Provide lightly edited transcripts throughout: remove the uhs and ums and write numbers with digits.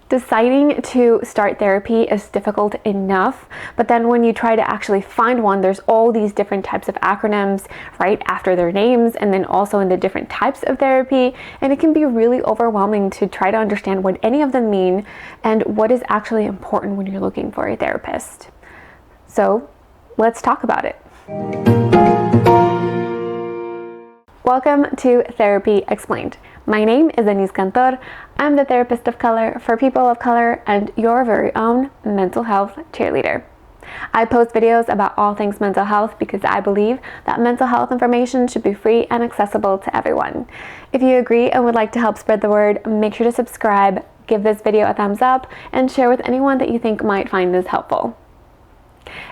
Deciding to start therapy is difficult enough, but then when you try to actually find one, there's all these different types of acronyms right after their names, and then also in the different types of therapy, and it can be really overwhelming to try to understand what any of them mean and what is actually important when you're looking for a therapist. So let's talk about it. Welcome to Therapy Explained. My name is Denise Cantor. I'm the therapist of color for people of color and your very own mental health cheerleader. I post videos about all things mental health because I believe that mental health information should be free and accessible to everyone. If you agree and would like to help spread the word, make sure to subscribe, give this video a thumbs up, and share with anyone that you think might find this helpful.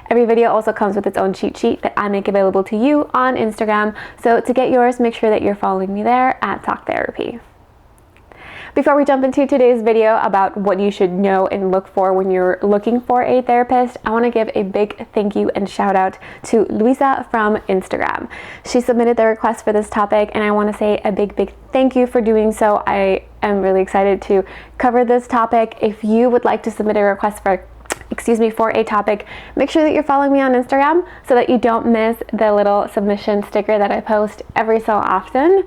Every video also comes with its own cheat sheet that I make available to you on Instagram, so to get yours, make sure that you're following me there at Talk Therapy. Before we jump into today's video about what you should know and look for when you're looking for a therapist, I want to give a big thank you and shout out to Luisa from Instagram. She submitted the request for this topic, and I want to say a big thank you for doing so. I am really excited to cover this topic. If you would like to submit a request for a topic, make sure that you're following me on Instagram so that you don't miss the little submission sticker that I post every so often,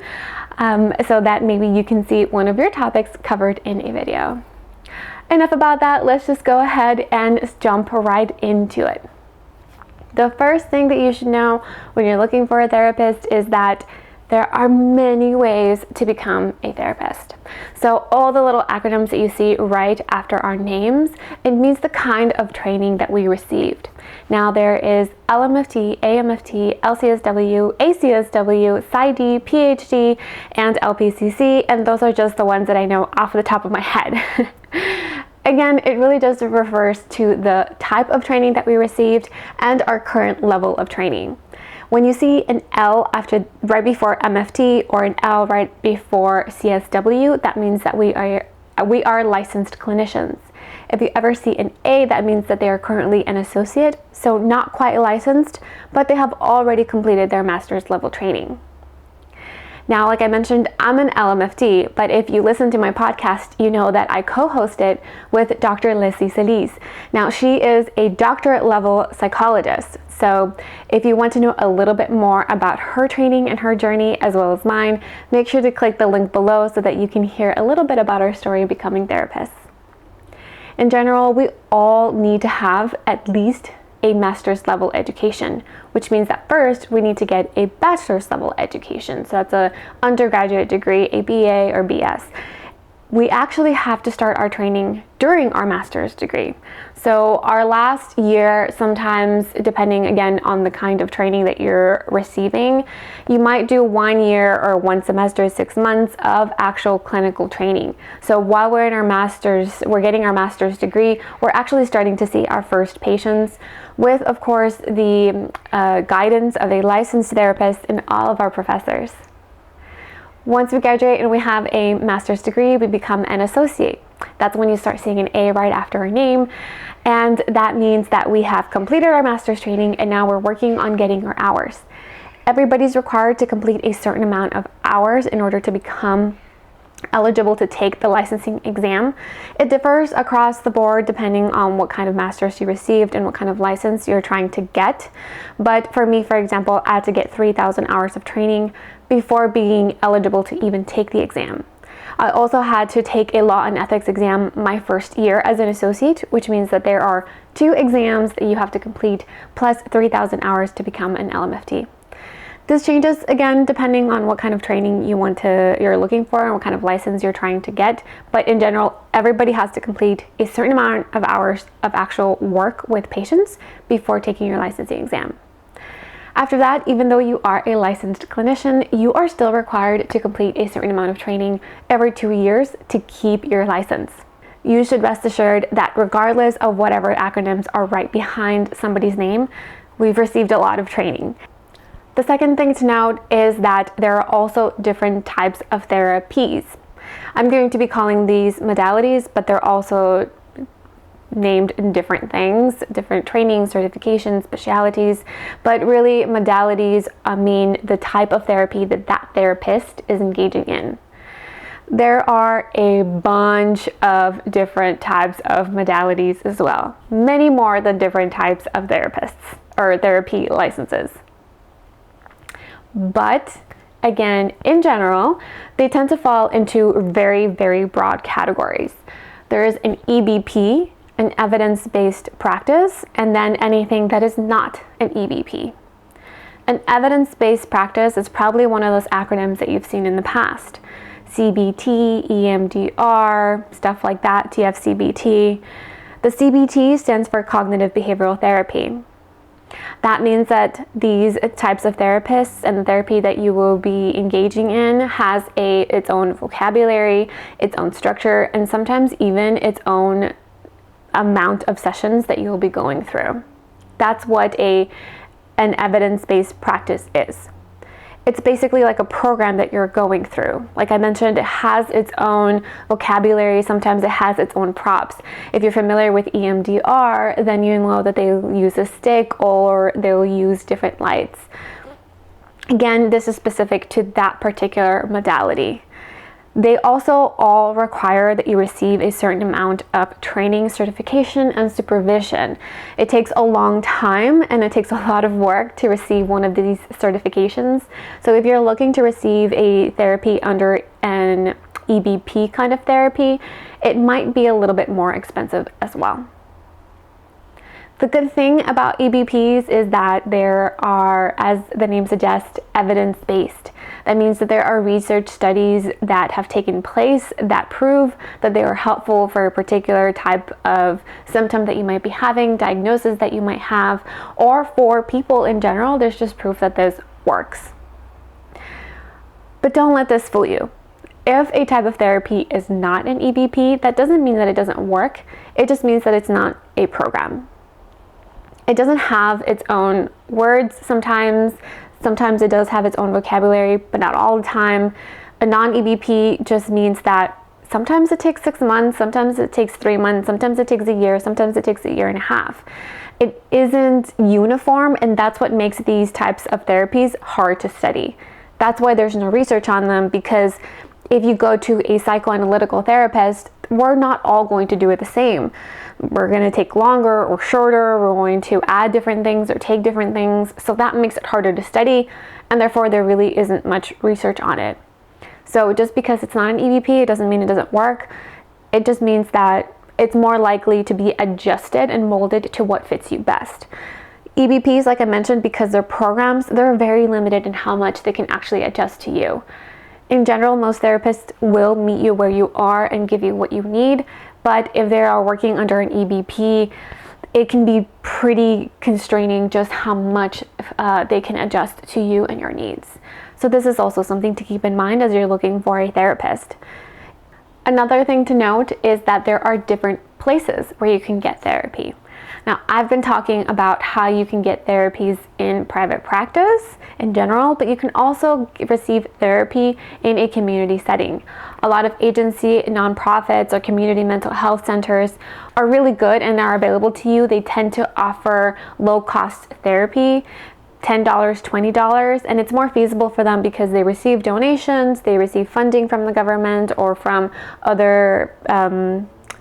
so that maybe you can see one of your topics covered in a video. Enough about that, let's just go ahead and jump right into it. The first thing that you should know when you're looking for a therapist is that there are many ways to become a therapist. So all the little acronyms that you see right after our names, it means the kind of training that we received. Now there is LMFT, AMFT, LCSW, ACSW, PsyD, PhD, and LPCC, and those are just the ones that I know off the top of my head. Again, it really just refers to the type of training that we received and our current level of training. When you see an L right before MFT or an L right before CSW, that means that we are licensed clinicians. If you ever see an A, that means that they are currently an associate, so not quite licensed, but they have already completed their master's level training. Now, like I mentioned, I'm an LMFT, but if you listen to my podcast, you know that I co-host it with Dr. Leslie Solis. Now, she is a doctorate level psychologist. So if you want to know a little bit more about her training and her journey as well as mine, make sure to click the link below so that you can hear a little bit about our story of becoming therapists. In general, we all need to have at least a master's level education, which means that first we need to get a bachelor's level education. So that's an undergraduate degree, a BA or BS. We actually have to start our training during our master's degree. So our last year, sometimes depending again on the kind of training that you're receiving, you might do 1 year or 1 semester, 6 months of actual clinical training. So while we're in our master's, we're getting our master's degree, we're actually starting to see our first patients with, of course, the guidance of a licensed therapist and all of our professors. Once we graduate and we have a master's degree, we become an associate. That's when you start seeing an A right after our name, and that means that we have completed our master's training and now we're working on getting our hours. Everybody's required to complete a certain amount of hours in order to become eligible to take the licensing exam. It differs across the board depending on what kind of master's you received and what kind of license you're trying to get. But for me, for example, I had to get 3,000 hours of training before being eligible to even take the exam. I also had to take a law and ethics exam my first year as an associate, which means that there are 2 exams that you have to complete plus 3,000 hours to become an LMFT. This changes again depending on what kind of training you're looking for and what kind of license you're trying to get. But in general, everybody has to complete a certain amount of hours of actual work with patients before taking your licensing exam. After that, even though you are a licensed clinician, you are still required to complete a certain amount of training every 2 years to keep your license. You should rest assured that regardless of whatever acronyms are right behind somebody's name, we've received a lot of training. The second thing to note is that there are also different types of therapies. I'm going to be calling these modalities, but they're also named in different things, different training, certifications, specialties, but really modalities mean the type of therapy that that therapist is engaging in. There are a bunch of different types of modalities as well, many more than different types of therapists or therapy licenses. But again, in general, they tend to fall into very, very broad categories. There is an EBP, an evidence-based practice, and then anything that is not an EBP. An evidence-based practice is probably one of those acronyms that you've seen in the past. CBT, EMDR, stuff like that, TFCBT. The CBT stands for Cognitive Behavioral Therapy. That means that these types of therapists and the therapy that you will be engaging in has its own vocabulary, its own structure, and sometimes even its own amount of sessions that you'll be going through. That's what an evidence-based practice is. It's basically like a program that you're going through. Like I mentioned, it has its own vocabulary. Sometimes it has its own props. If you're familiar with EMDR, then you know that they'll use a stick or they'll use different lights. Again, this is specific to that particular modality. They also all require that you receive a certain amount of training, certification, and supervision. It takes a long time and it takes a lot of work to receive one of these certifications. So if you're looking to receive a therapy under an EBP kind of therapy, it might be a little bit more expensive as well. The good thing about EBPs is that there are, as the name suggests, evidence-based. That means that there are research studies that have taken place that prove that they are helpful for a particular type of symptom that you might be having, diagnosis that you might have, or for people in general, there's just proof that this works. But don't let this fool you. If a type of therapy is not an EBP, that doesn't mean that it doesn't work. It just means that it's not a program. It doesn't have its own words sometimes. Sometimes it does have its own vocabulary, but not all the time. A non-EBP just means that sometimes it takes 6 months, sometimes it takes 3 months, sometimes it takes a year, sometimes it takes a year and a half. It isn't uniform, and that's what makes these types of therapies hard to study. That's why there's no research on them, because if you go to a psychoanalytical therapist, we're not all going to do it the same. We're going to take longer or shorter. We're going to add different things or take different things. So that makes it harder to study, and therefore there really isn't much research on it. So just because it's not an EBP, it doesn't mean it doesn't work. It just means that it's more likely to be adjusted and molded to what fits you best. EBPs, like I mentioned, because they're programs, they're very limited in how much they can actually adjust to you. In general, most therapists will meet you where you are and give you what you need, but if they are working under an EBP, it can be pretty constraining just how much they can adjust to you and your needs. So this is also something to keep in mind as you're looking for a therapist. Another thing to note is that there are different places where you can get therapy. Now, I've been talking about how you can get therapies in private practice in general, but you can also receive therapy in a community setting. A lot of agency, nonprofits, or community mental health centers are really good and are available to you. They tend to offer low-cost therapy, $10, $20, and it's more feasible for them because they receive donations, they receive funding from the government or from other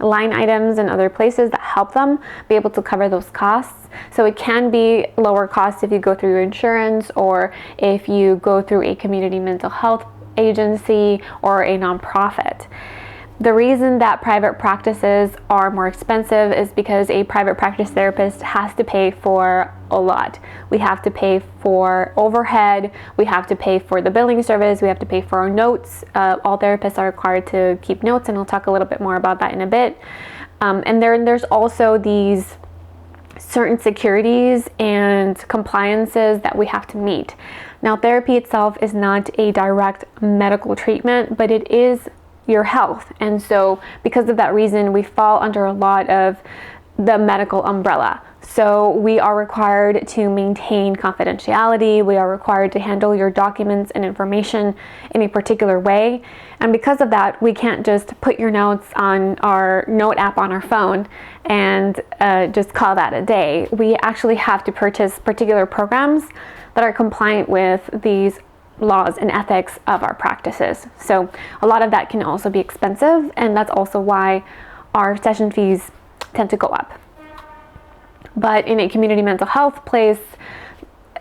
line items and other places that help them be able to cover those costs. So it can be lower cost if you go through your insurance or if you go through a community mental health agency or a nonprofit. The reason that private practices are more expensive is because a private practice therapist has to pay for a lot. We have to pay for overhead, we have to pay for the billing service, we have to pay for our notes. All therapists are required to keep notes, and we'll talk a little bit more about that in a bit. And there's also these certain securities and compliances that we have to meet. Now, therapy itself is not a direct medical treatment, but it is your health. And so because of that reason, we fall under a lot of the medical umbrella. So we are required to maintain confidentiality. We are required to handle your documents and information in a particular way. And because of that, we can't just put your notes on our note app on our phone and just call that a day. We actually have to purchase particular programs that are compliant with these laws and ethics of our practices. So a lot of that can also be expensive, and that's also why our session fees tend to go up. But in a community mental health place,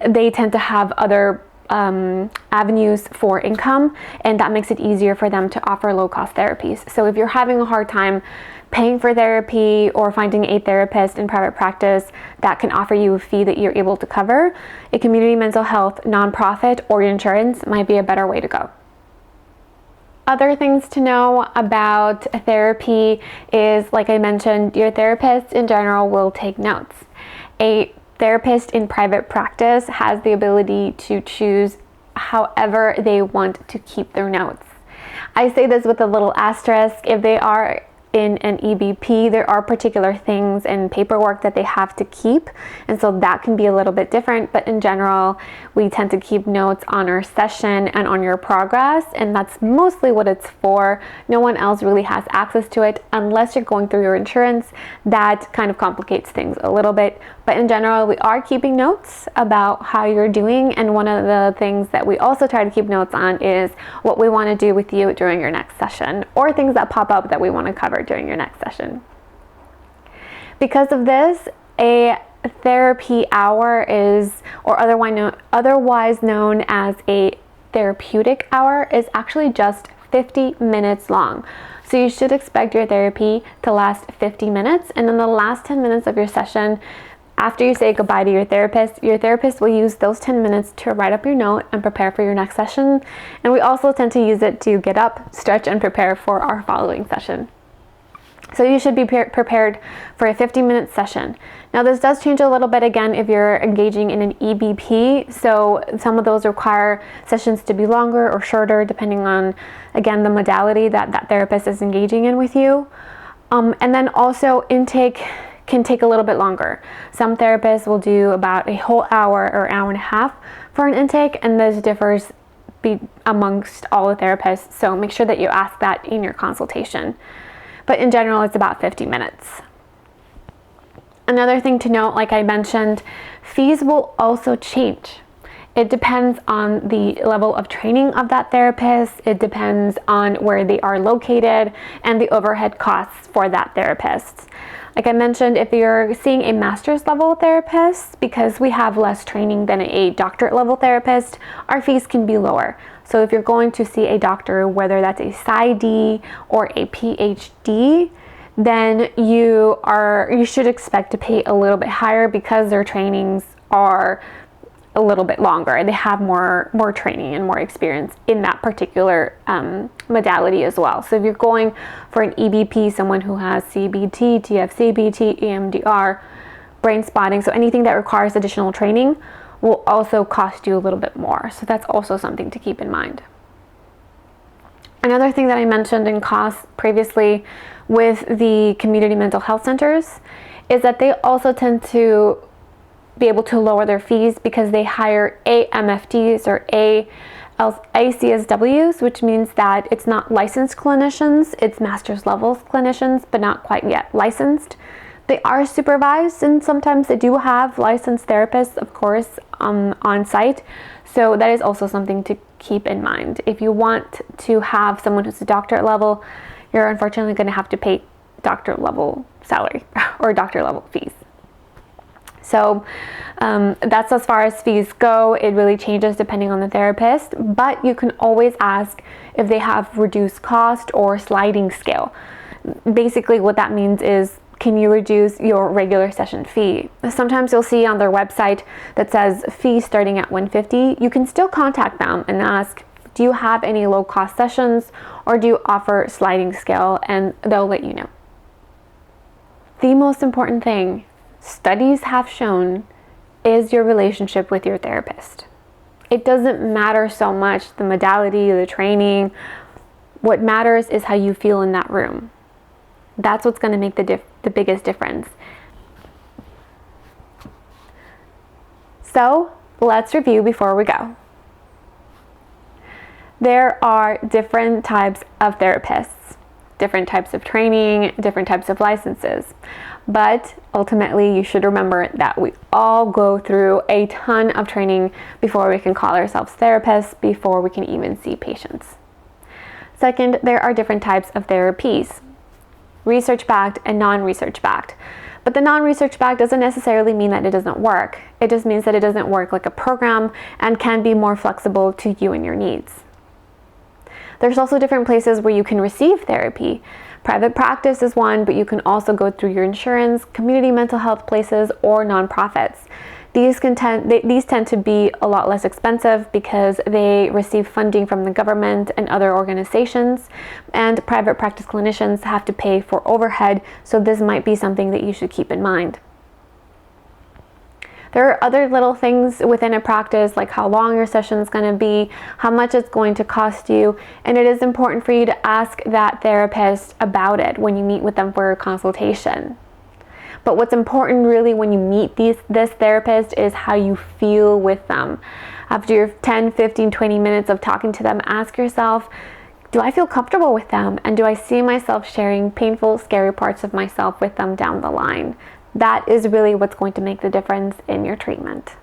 they tend to have other avenues for income, and that makes it easier for them to offer low-cost therapies. So if you're having a hard time paying for therapy or finding a therapist in private practice that can offer you a fee that you're able to cover, a community mental health nonprofit or insurance might be a better way to go. Other things to know about therapy is, like I mentioned, your therapist in general will take notes. A therapist in private practice has the ability to choose however they want to keep their notes. I say this with a little asterisk. If they are in an EBP, there are particular things and paperwork that they have to keep, and so that can be a little bit different, but in general we tend to keep notes on our session and on your progress, and that's mostly what it's for. No one else really has access to it unless you're going through your insurance. That kind of complicates things a little bit, but in general we are keeping notes about how you're doing, and one of the things that we also try to keep notes on is what we want to do with you during your next session, or things that pop up that we want to cover during your next session. Because of this, a therapy hour is, or otherwise known as a therapeutic hour, is actually just 50 minutes long. So you should expect your therapy to last 50 minutes, and then the last 10 minutes of your session, after you say goodbye to your therapist will use those 10 minutes to write up your note and prepare for your next session. And we also tend to use it to get up, stretch, and prepare for our following session. So you should be prepared for a 50-minute session. Now this does change a little bit again if you're engaging in an EBP. So some of those require sessions to be longer or shorter depending on, again, the modality that that therapist is engaging in with you. And then also intake can take a little bit longer. Some therapists will do about a whole hour or hour and a half for an intake, and this differs amongst all the therapists. So make sure that you ask that in your consultation. But in general, it's about 50 minutes. Another thing to note, like I mentioned, fees will also change. It depends on the level of training of that therapist. It depends on where they are located and the overhead costs for that therapist. Like I mentioned, if you're seeing a master's level therapist, because we have less training than a doctorate level therapist, our fees can be lower. So if you're going to see a doctor, whether that's a PsyD or a PhD, then you should expect to pay a little bit higher because their trainings are a little bit longer. They have more training and more experience in that particular modality as well. So if you're going for an EBP, someone who has CBT, TFCBT, EMDR, brain spotting, so anything that requires additional training will also cost you a little bit more. So that's also something to keep in mind. Another thing that I mentioned in costs previously with the community mental health centers is that they also tend to be able to lower their fees because they hire AMFTs or ACSWs, which means that it's not licensed clinicians, it's master's level clinicians, but not quite yet licensed. They are supervised, and sometimes they do have licensed therapists, of course, on site. So that is also something to keep in mind. If you want to have someone who's a doctorate level, you're unfortunately going to have to pay doctorate level salary or doctorate level fees. So that's as far as fees go. It really changes depending on the therapist, but you can always ask if they have reduced cost or sliding scale. Basically what that means is, can you reduce your regular session fee? Sometimes you'll see on their website that says fee starting at $150. You can still contact them and ask, do you have any low cost sessions, or do you offer sliding scale? And they'll let you know. The most important thing studies have shown is your relationship with your therapist. It doesn't matter so much the modality, the training. What matters is how you feel in that room. That's what's going to make the biggest difference. So let's review before we go. There are different types of therapists. different types of training, different types of licenses. But ultimately, you should remember that we all go through a ton of training before we can call ourselves therapists, before we can even see patients. Second, there are different types of therapies, research-backed and non-research-backed. But the non-research-backed doesn't necessarily mean that it doesn't work. It just means that it doesn't work like a program and can be more flexible to you and your needs. There's also different places where you can receive therapy. Private practice is one, but you can also go through your insurance, community mental health places, or nonprofits. These tend to be a lot less expensive because they receive funding from the government and other organizations, and private practice clinicians have to pay for overhead, so this might be something that you should keep in mind. There are other little things within a practice, like how long your session is going to be, how much it's going to cost you, and it is important for you to ask that therapist about it when you meet with them for a consultation. But what's important really when you meet this therapist is how you feel with them. After your 10, 15, 20 minutes of talking to them, ask yourself, do I feel comfortable with them? And do I see myself sharing painful, scary parts of myself with them down the line? That is really what's going to make the difference in your treatment.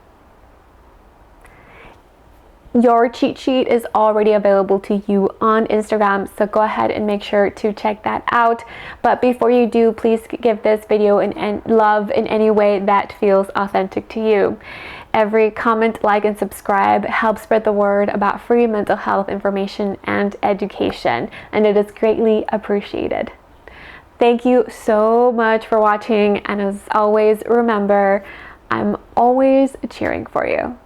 Your cheat sheet is already available to you on Instagram, so go ahead and make sure to check that out. But before you do, please give this video love in any way that feels authentic to you. Every comment, like, and subscribe helps spread the word about free mental health information and education, and it is greatly appreciated. Thank you so much for watching, and as always, remember, I'm always cheering for you.